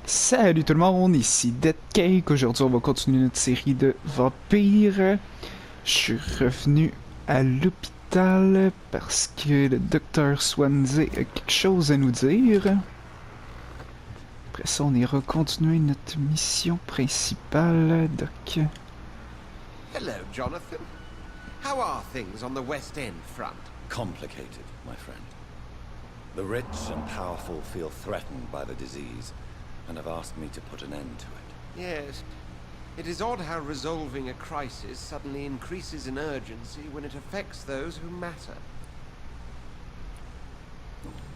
Salut tout le monde, ici Cake. Aujourd'hui, on va continuer notre série de Vampyr. Je suis revenu à l'hôpital parce que le docteur Swansea a quelque chose à nous dire. Après ça, on ira continuer notre mission principale, Doc. Hello, Jonathan. How are things on the West End front? Complicated, my friend. The rich and powerful feel threatened by the disease, and have asked me to put an end to it. Yes. It is odd how resolving a crisis suddenly increases in urgency when it affects those who matter.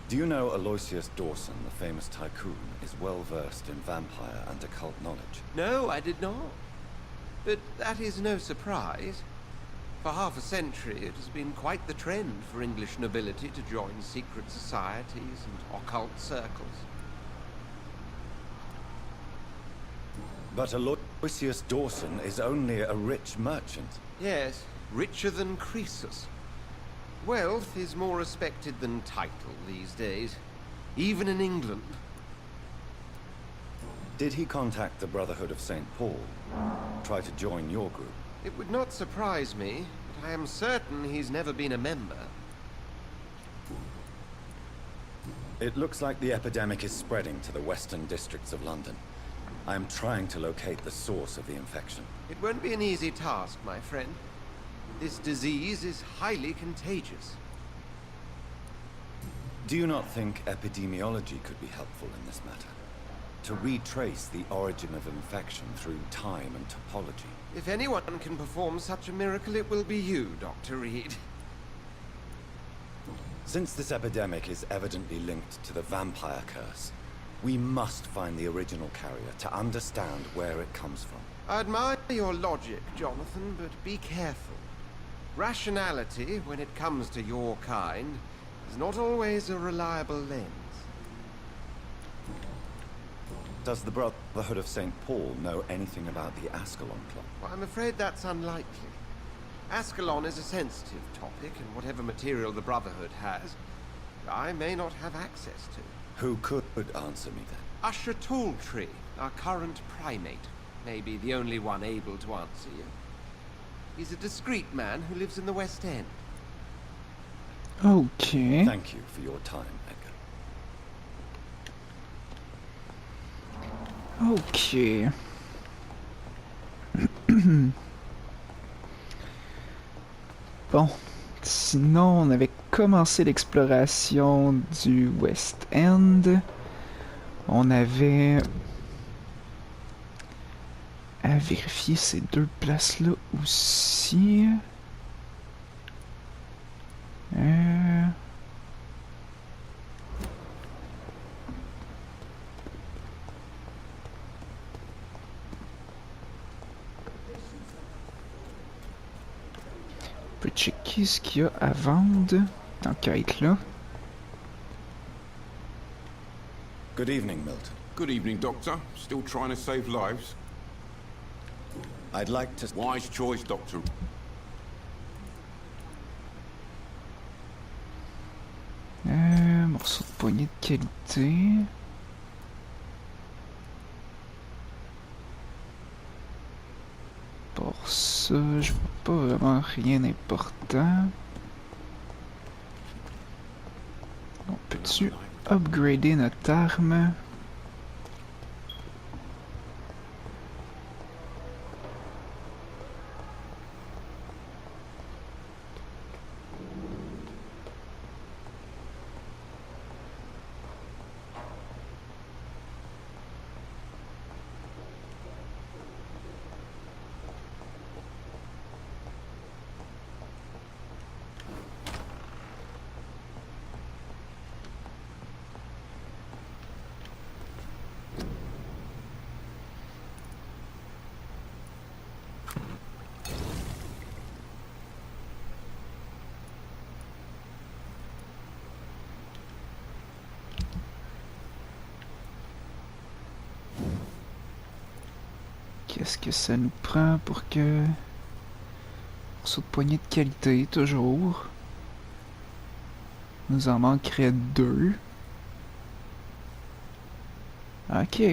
Do you know Aloysius Dawson, the famous tycoon, is well versed in vampire and occult knowledge? No, I did not. But that is no surprise. For half a century, it has been quite the trend for English nobility to join secret societies and occult circles. But Aloysius Dawson is only a rich merchant. Yes, richer than Croesus. Wealth is more respected than title these days, even in England. Did he contact the Brotherhood of St. Paul? Try to join your group? It would not surprise me, but I am certain he's never been a member. It looks like the epidemic is spreading to the western districts of London. I am trying to locate the source of the infection. It won't be an easy task, my friend. This disease is highly contagious. Do you not think epidemiology could be helpful in this matter? To retrace the origin of infection through time and topology? If anyone can perform such a miracle, it will be you, Dr. Reid. Since this epidemic is evidently linked to the vampire curse, we must find the original carrier to understand where it comes from. I admire your logic, Jonathan, but be careful. Rationality, when it comes to your kind, is not always a reliable lens. Does the Brotherhood of St. Paul know anything about the Ascalon Club? Well, I'm afraid that's unlikely. Ascalon is a sensitive topic, and whatever material the Brotherhood has, I may not have access to. Who could answer me then? Usher Talltree, our current primate, may be the only one able to answer you. He's a discreet man who lives in the West End. Okay. Thank you for your time, Edgar. Ok. Bon. Sinon, on avait commencé l'exploration du West End. On avait à vérifier ces deux places-là aussi. On peut checker ce qu'il y a à vendre tant qu'à être là. Good evening, Milton. Good evening, Doctor. Still trying to save lives? I'd like to... Wise choice, Doctor. Morceau de poignée de qualité. Pour ça, je vois pas vraiment rien d'important. On peut-tu upgrader notre arme? Qu'est-ce que ça nous prend pour que... Morceau de poignée de qualité, toujours. Nous en manquerait 2. Ok.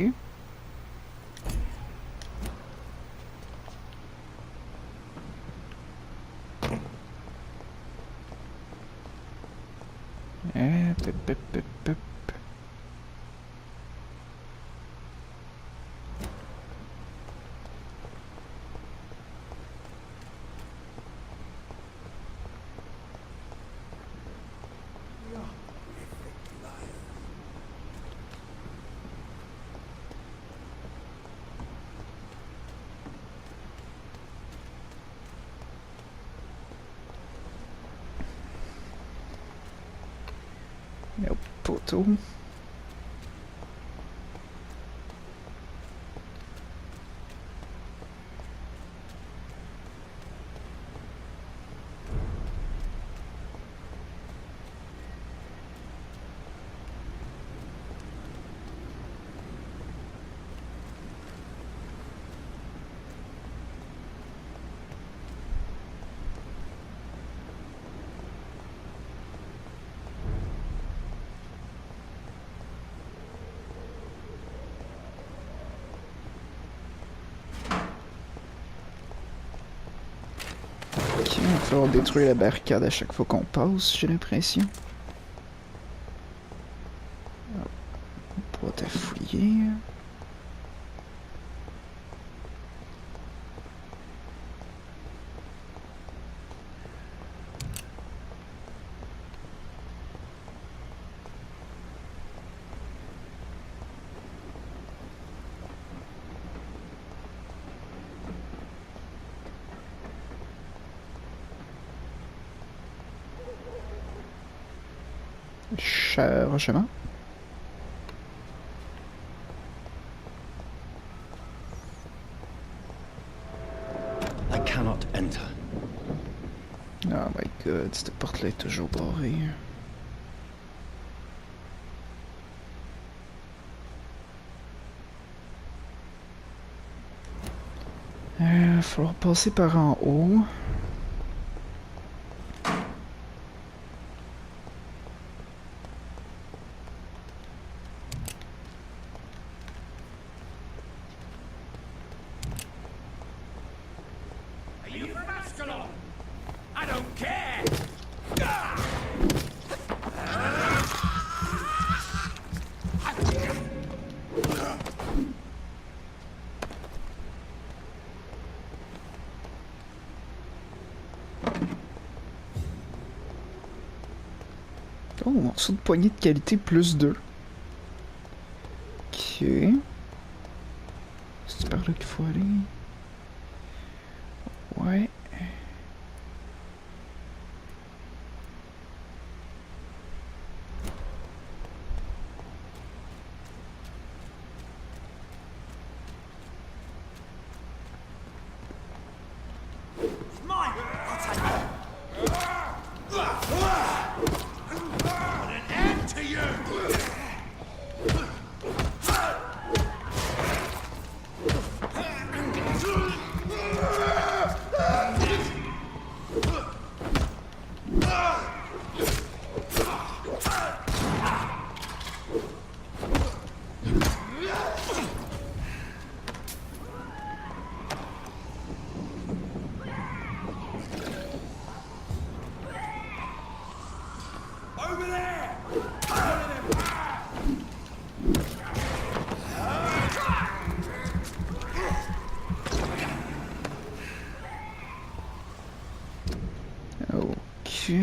poteau. Ok, il va falloir détruire la barricade à chaque fois qu'on passe, j'ai l'impression. Boîte à fouiller. Chargement. I cannot enter. Oh my god, cette porte-là est toujours barrée. Il va falloir passer par en haut. Oh, morceau de poignée de qualité plus 2. Ok. C'est par là qu'il faut aller. Ouais. Ok.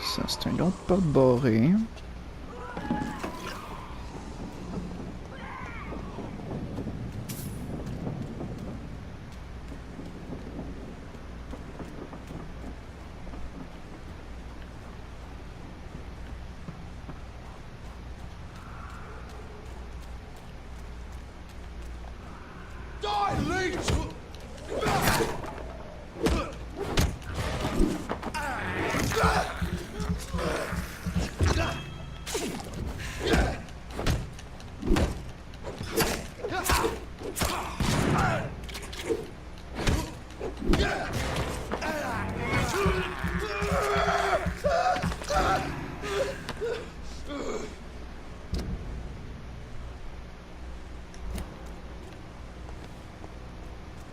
Ça, c'est un autre porte barrée.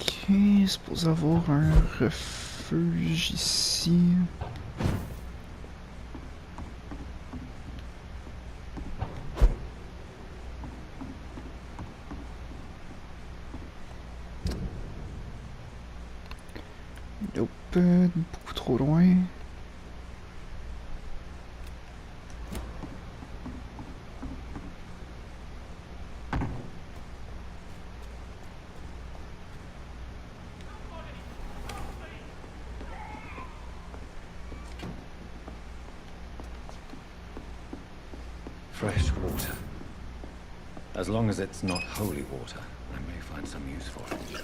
Ok, suppose avoir un refuge ici. Nope, beaucoup trop loin. Fresh water. As long as it's not holy water, I may find some use for it.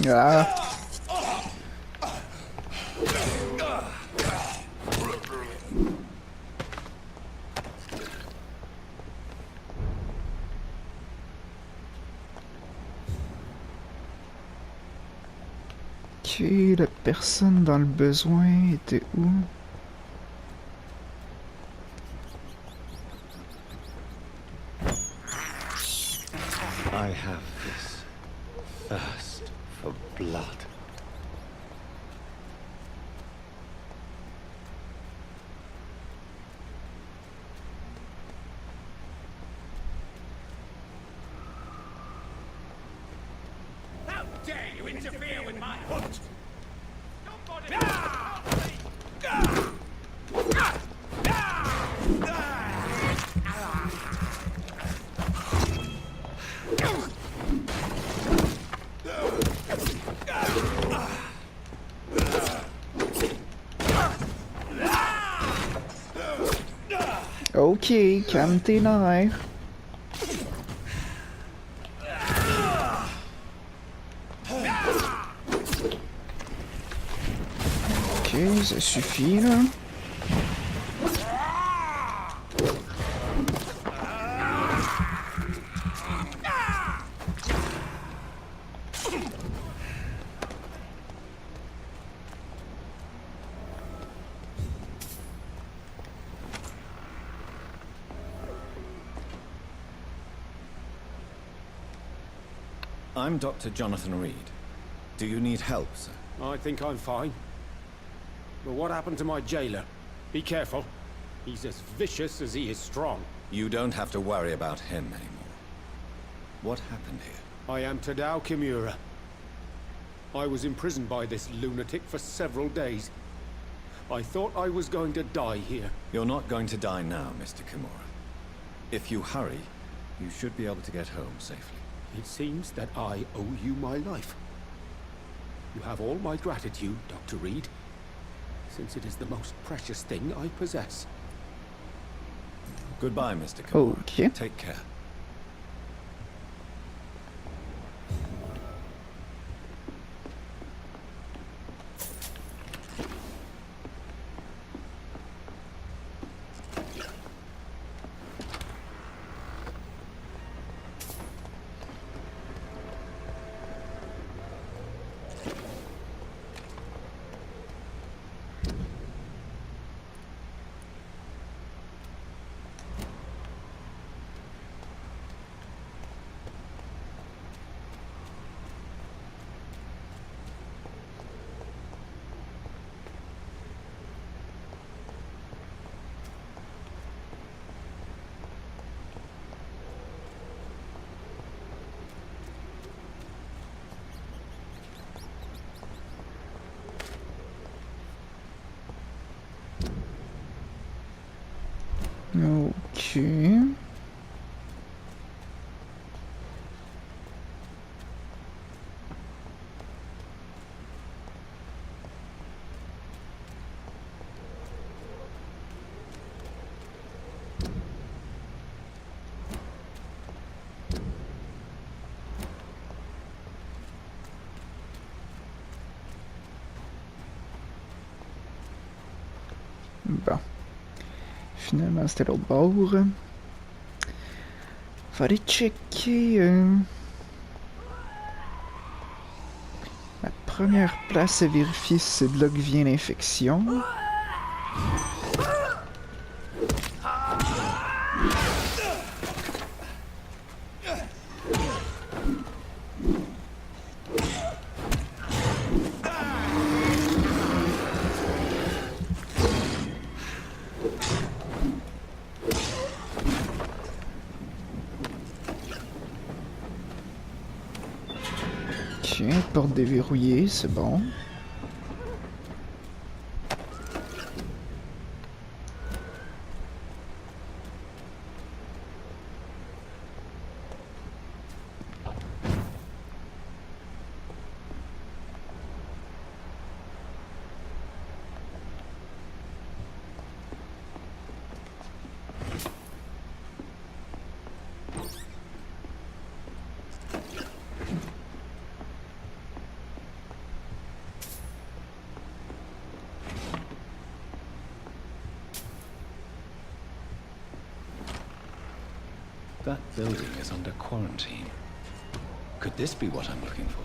Ah. Ok, la personne dans le besoin était où? I have this thirst for blood. How dare you interfere with my hunt? Ok, calme tes nerfs. Ok, ça suffit là. I'm Dr. Jonathan Reid. Do you need help, sir? I think I'm fine. But what happened to my jailer? Be careful. He's as vicious as he is strong. You don't have to worry about him anymore. What happened here? I am Tadao Kimura. I was imprisoned by this lunatic for several days. I thought I was going to die here. You're not going to die now, Mr. Kimura. If you hurry, you should be able to get home safely. It seems that I owe you my life. You have all my gratitude, Dr. Reid, since it is the most precious thing I possess. Goodbye, Mr. Kimura. Okay. Take care. Ok. Bon. Finalement, c'était l'autre bord. Faut aller checker... La première place à vérifier si c'est de là que vient l'infection. Ok, porte déverrouillée, c'est bon. That building is under quarantine. Could this be what I'm looking for?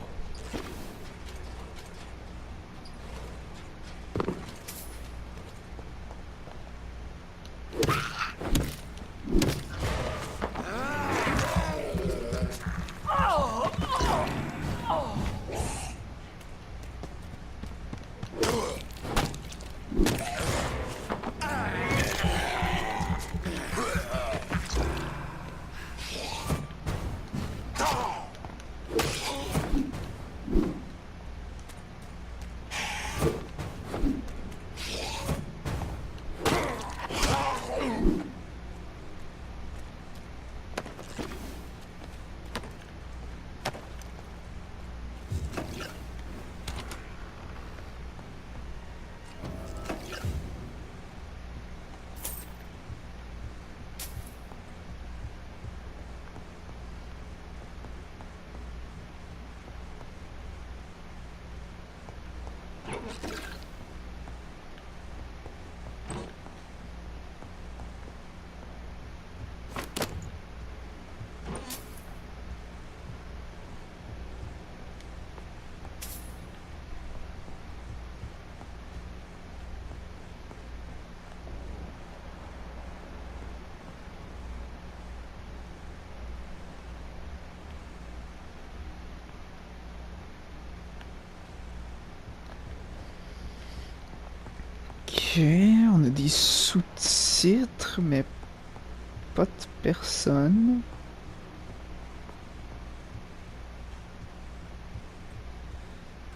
Ok, on a des sous-titres, mais pas de personne.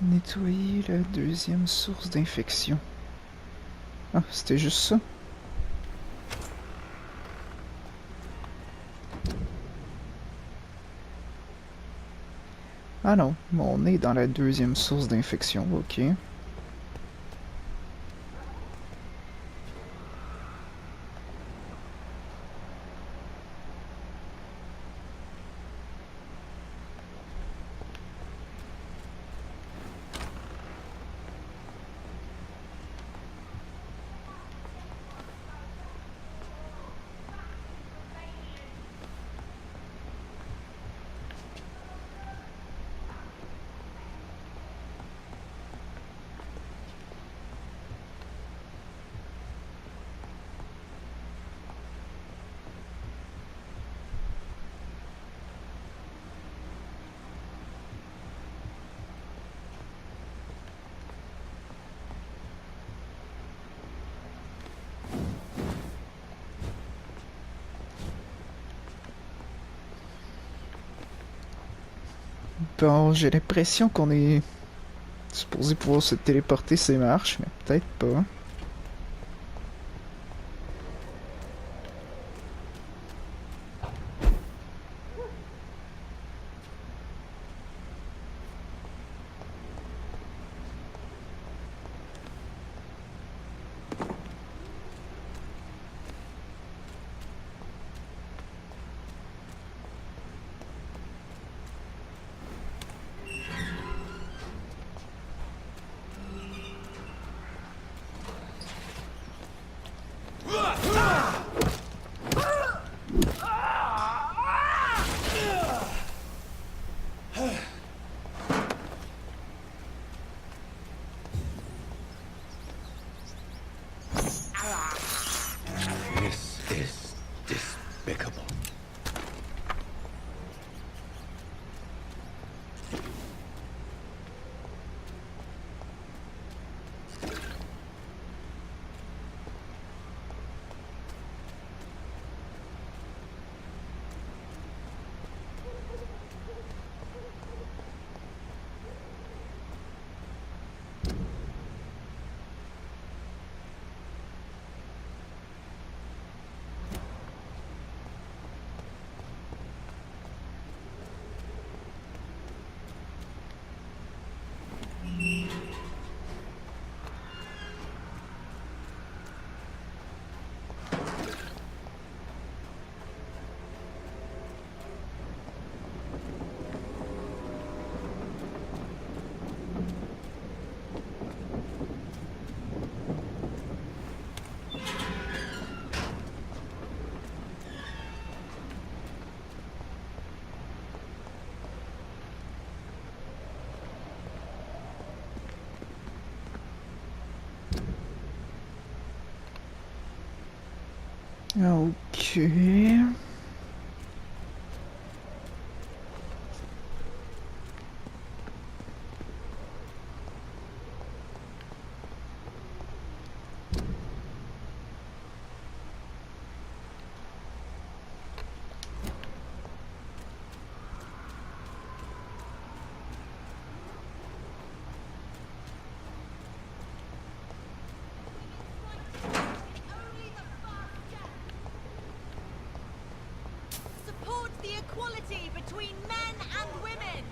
Nettoyer la deuxième source d'infection. Ah, c'était juste ça. Ah non, on est dans la deuxième source d'infection, ok. Bon, j'ai l'impression qu'on est supposé pouvoir se téléporter ces marches, mais peut-être pas. Ok. Support the equality between men and women.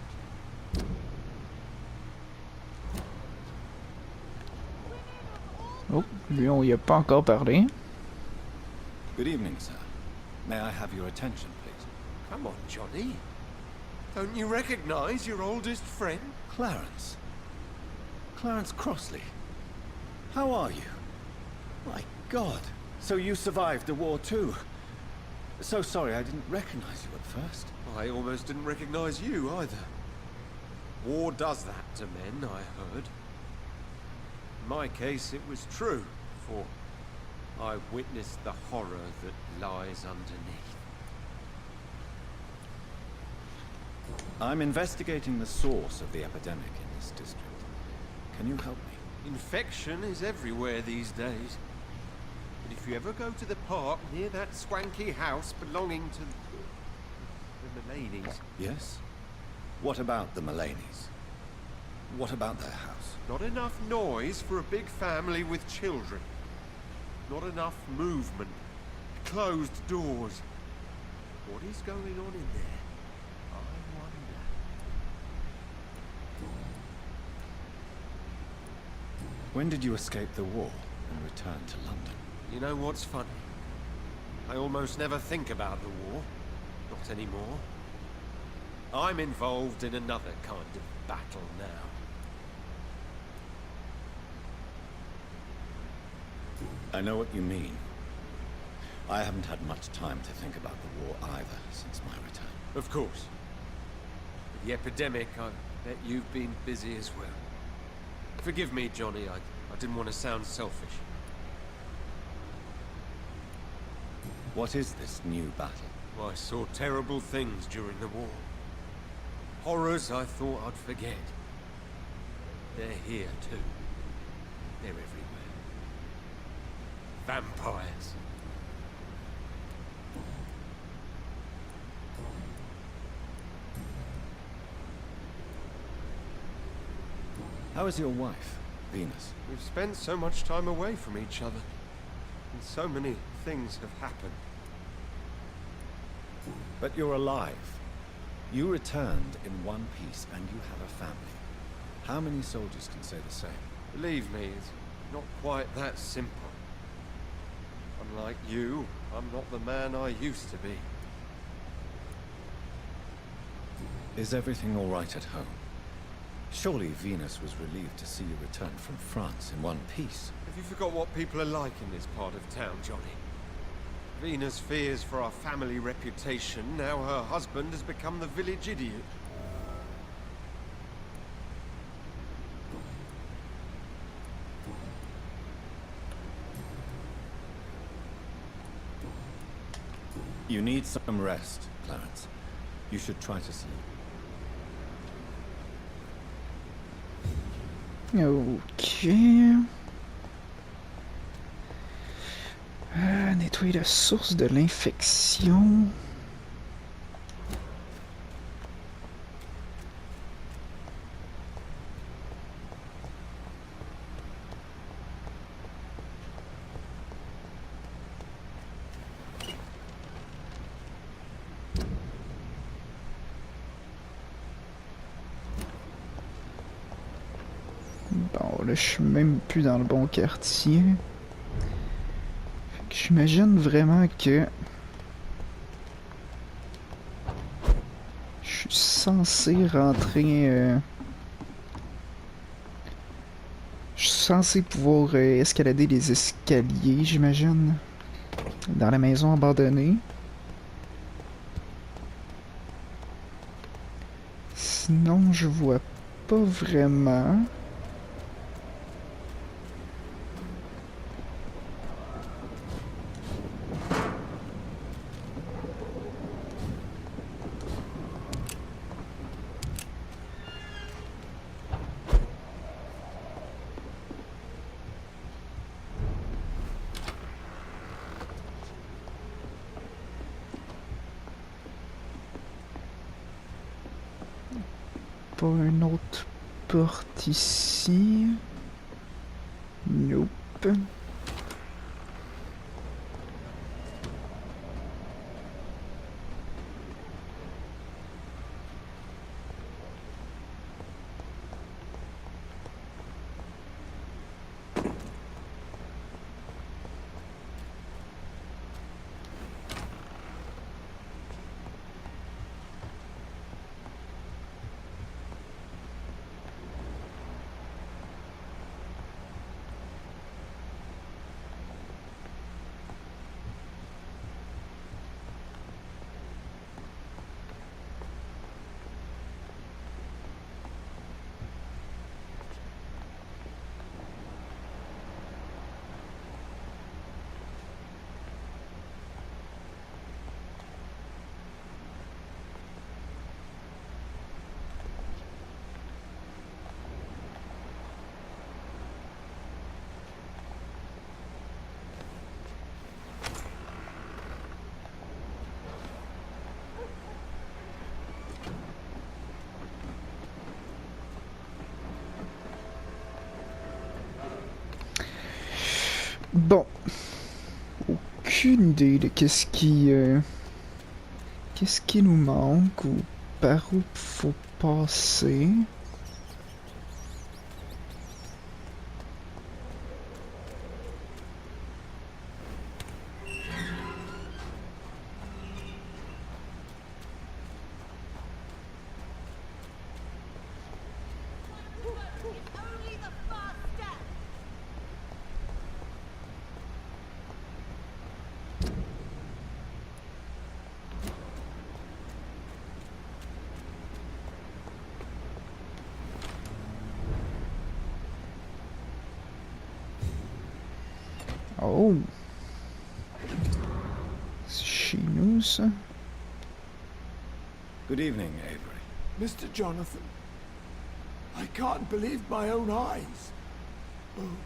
Oh, lui, on y a pas encore parlé. Good evening, sir. May I have your attention, please? Come on, Johnny. Don't you recognize your oldest friend? Clarence. Clarence Crossley. How are you? My God. So you survived the war too. So sorry I didn't recognize you at first. I almost didn't recognize you either. War does that to men, I heard. In my case, it was true, for I witnessed the horror that lies underneath. I'm investigating the source of the epidemic in this district. Can you help me? Infection is everywhere these days. But if you ever go to the park near that swanky house belonging to the Mullaneys... Yes? What about the Mullaneys? What about their house? Not enough noise for a big family with children. Not enough movement. Closed doors. What is going on in there? I wonder. When did you escape the war and return to London? You know what's funny? I almost never think about the war. Not anymore. I'm involved in another kind of battle now. I know what you mean. I haven't had much time to think about the war either since my return. Of course. With the epidemic, I bet you've been busy as well. Forgive me, Johnny, I didn't want to sound selfish. What is this new battle? I saw terrible things during the war. Horrors I thought I'd forget. They're here too. They're everywhere. Vampires. How is your wife, Venus? We've spent so much time away from each other. And so many things have happened. But you're alive. You returned in one piece and you have a family. How many soldiers can say the same? Believe me, it's not quite that simple. Unlike you, I'm not the man I used to be. Is everything all right at home? Surely Venus was relieved to see you return from France in one piece. Have you forgot what people are like in this part of town, Johnny? Venus fears for our family reputation. Now her husband has become the village idiot. You need some rest, Clarence. You should try to sleep. Ok. Nettoyer la source de l'infection. Bon, là, je suis même plus dans le bon quartier. J'imagine vraiment que je suis censé rentrer. Je suis censé pouvoir escalader les escaliers, j'imagine, dans la maison abandonnée. Sinon, je vois pas vraiment. pas une autre porte ici. Nope. Bon, aucune idée de qu'est-ce qui nous manque ou par où faut passer. It's only the first step. Oh, c'est chez nous ça. Good evening, Avery. Mr. Jonathan, I can't believe my own eyes. Oh,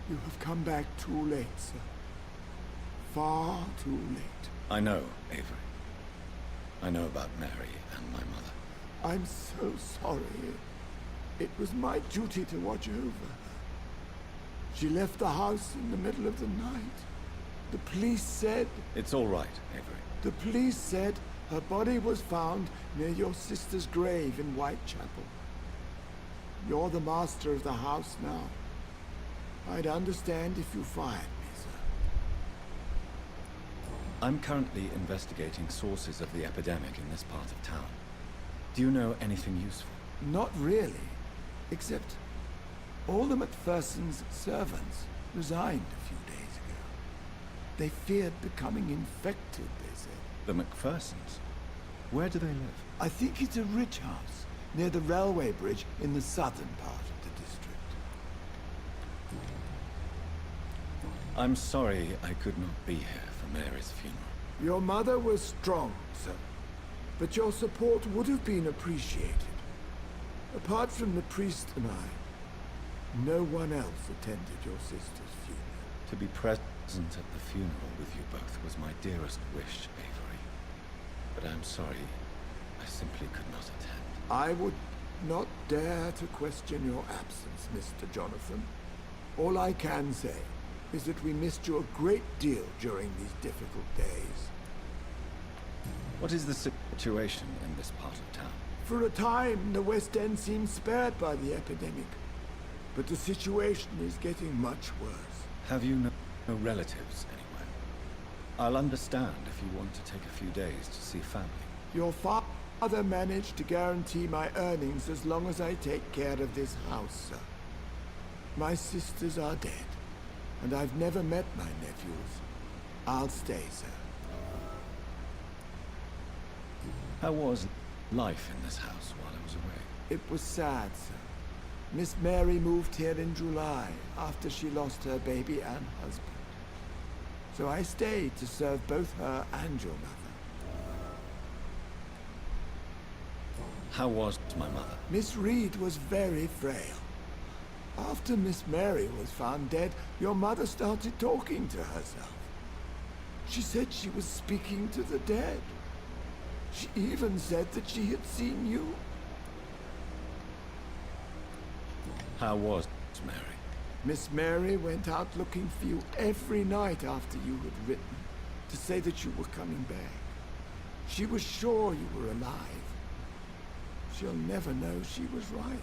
you have come back too late, sir. Far too late. I know, Avery. I know about Mary and my mother. I'm so sorry. It was my duty to watch over her. She left the house in the middle of the night. The police said... It's all right, Avery. The police said her body was found near your sister's grave in Whitechapel. You're the master of the house now. I'd understand if you fired me, sir. I'm currently investigating sources of the epidemic in this part of town. Do you know anything useful? Not really. Except all the Macphersons' servants resigned a few days ago. They feared becoming infected, they said. The Macphersons? Where do they live? I think it's a rich house near the railway bridge in the southern part of the district. I'm sorry I could not be here for Mary's funeral. Your mother was strong, sir. But your support would have been appreciated. Apart from the priest and I, no one else attended your sister's funeral. To be present at the funeral with you both was my dearest wish, Avery. But I'm sorry, I simply could not attend. I would not dare to question your absence, Mr. Jonathan. All I can say is that we missed you a great deal during these difficult days. What is the situation in this part of town? For a time, the West End seemed spared by the epidemic. But the situation is getting much worse. Have you no relatives anywhere? I'll understand if you want to take a few days to see family. Your father managed to guarantee my earnings as long as I take care of this house, sir. My sisters are dead, and I've never met my nephews. I'll stay, sir. How was life in this house while I was away? It was sad, sir. Miss Mary moved here in July after she lost her baby and husband. So I stayed to serve both her and your mother. How was my mother? Miss Reid was very frail. After Miss Mary was found dead, your mother started talking to herself. She said she was speaking to the dead. She even said that she had seen you. How was Mary? Miss Mary went out looking for you every night after you had written to say that you were coming back. She was sure you were alive. She'll never know she was right.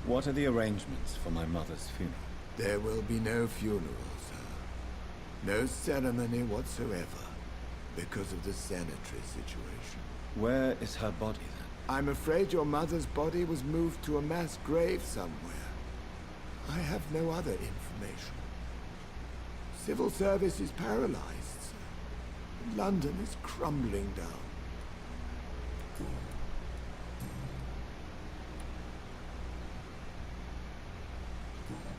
What are the arrangements for my mother's funeral? There will be no funeral, sir. No ceremony whatsoever, because of the sanitary situation. Where is her body then? I'm afraid your mother's body was moved to a mass grave somewhere. I have no other information. Civil service is paralyzed, sir. London is crumbling down.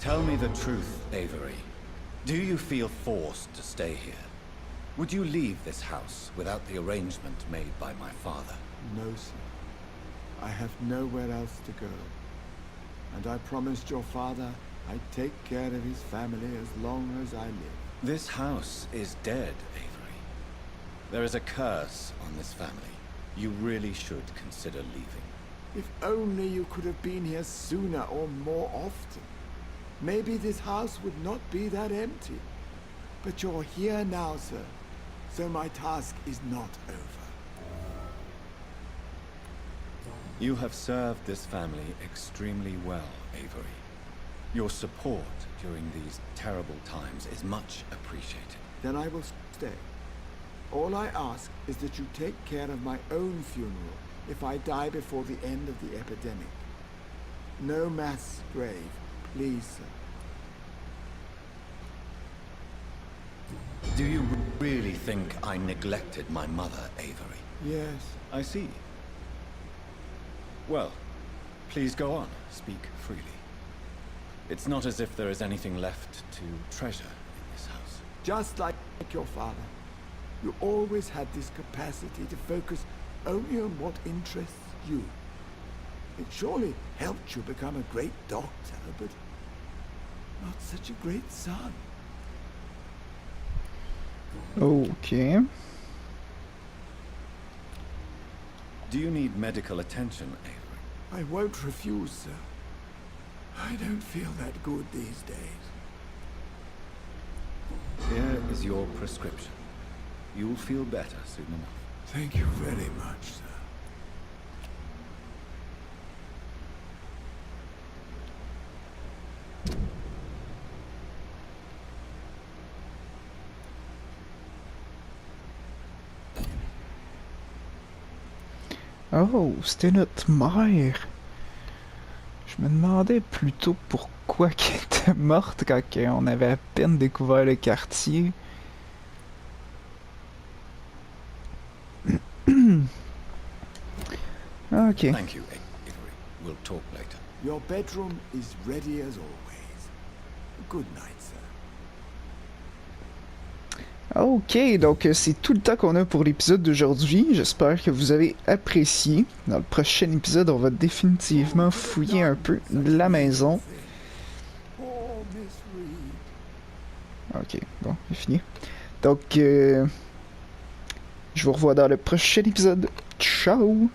Tell me the truth, Avery. Do you feel forced to stay here? Would you leave this house without the arrangement made by my father? No, sir. I have nowhere else to go. And I promised your father I'd take care of his family as long as I live. This house is dead, Avery. There is a curse on this family. You really should consider leaving. If only you could have been here sooner or more often. Maybe this house would not be that empty. But you're here now, sir. So my task is not over. You have served this family extremely well, Avery. Your support during these terrible times is much appreciated. Then I will stay. All I ask is that you take care of my own funeral if I die before the end of the epidemic. No mass grave, please, sir. Do you really think I neglected my mother, Avery? Yes. I see. Well, please go on. Speak freely. It's not as if there is anything left to treasure in this house. Just like your father, you always had this capacity to focus only on what interests you. It surely helped you become a great doctor, but not such a great son. Okay. Do you need medical attention, Avery? I won't refuse, sir. I don't feel that good these days. Here is your prescription. You'll feel better soon enough. Thank you very much, sir. Oh, c'était notre mère. Je me demandais plutôt pourquoi qu'elle était morte quand on avait à peine découvert le quartier. Ok. Thank you, Avery. We'll talk later. Your bedroom is ready as always. Good night, sir. Ok, donc c'est tout le temps qu'on a pour l'épisode d'aujourd'hui. J'espère que vous avez apprécié. Dans le prochain épisode, on va définitivement fouiller un peu la maison. Poor Miss Reid. Ok, bon, c'est fini. Donc, je vous revois dans le prochain épisode. Ciao!